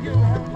You have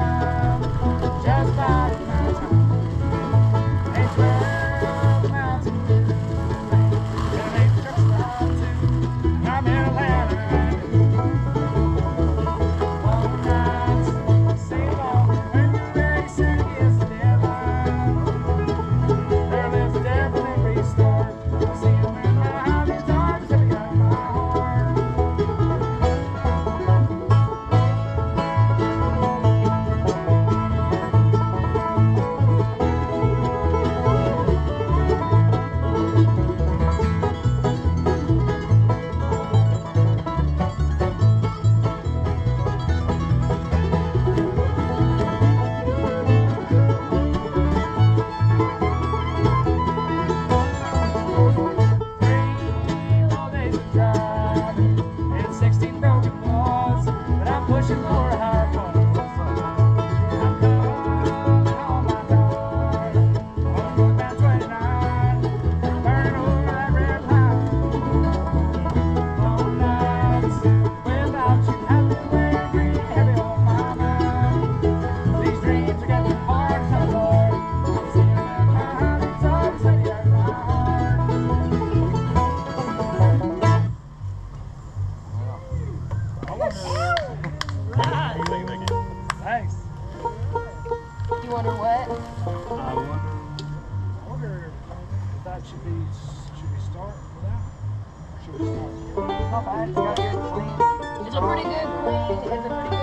It's a pretty good clean. It's a pretty good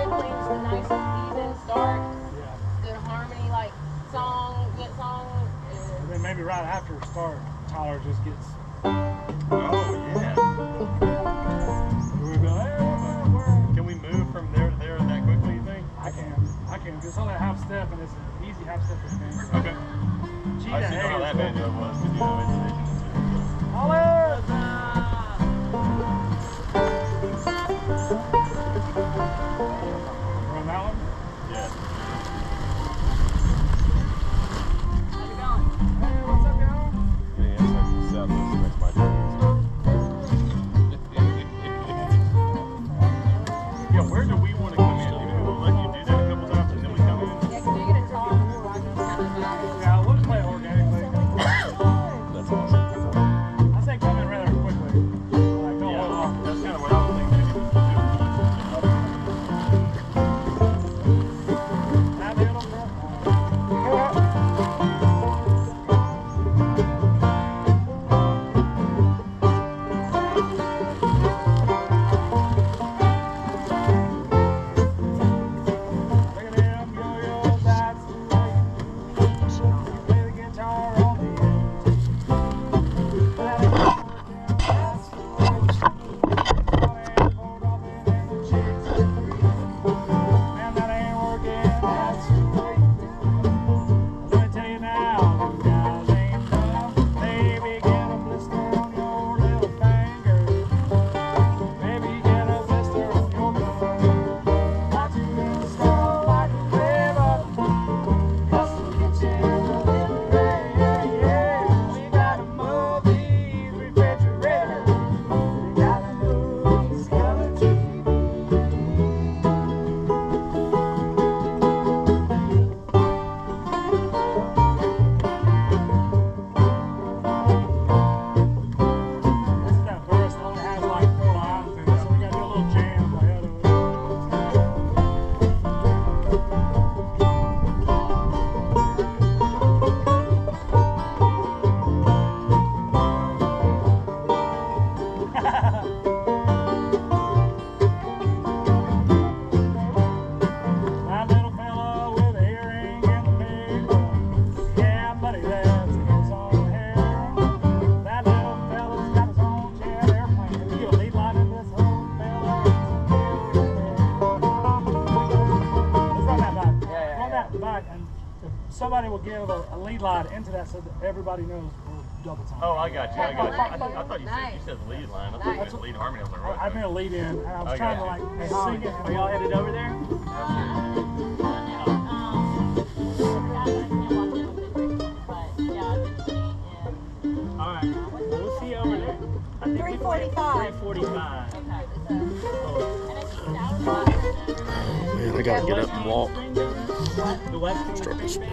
clean. It's a nice even start. Good harmony, like song, good song. And then maybe right after the start, Tyler just gets. Oh yeah. We go, hey, can we move from there to there that quickly? You think? I can. It's only a half step, and it's an easy half step for me. Okay. I didn't know how that banjo was to do that intonation. Run that one? Yeah. How's it going? Hey, what's up, y'all? Yeah, it's like the Southwest makes my dreams. Yeah, where do we want to come in? Maybe we'll let you do that a couple times and then we come in. Yeah, can you get a talk? Yeah, we'll just play organically. That's awesome. I say come in rather quickly. Like, don't hold off. That's kind of what I was thinking. Maybe we should do it. Have it on there. Look at him, yo-yo, that's the way. You play the guitar on the end. That ain't working, that's the way. Pulled off in and the chicks are free. Man, that ain't working, that's the way. Let me tell you now, you guys ain't dumb. Baby, get a blister on your little finger. Baby, get a blister on your thumb. Not to install like a river. Custom kitchen, a little rain, yeah. We gotta move these refrigerators. We gotta move these color TVs. This is that verse that only has like 4 lines in it, so we gotta do a little jam ahead of it. That little fella with a earring and the big one. Yeah, buddy, that's his own hair. That little fella's got his own jet airplane. If you a lead line in this whole fella, let's run that back. Run that back, and if somebody will give a lead line into that so that everybody knows we're double time. Oh, I got you. I thought you said the lead line. I thought you meant lead harmony on the road. I've been a lead in, and I was I trying to got like sing it. Are y'all headed over there? Alright, we'll see you over there. I think 3:45. 3:45. Man, I gotta get up and walk. The West Start this. Street.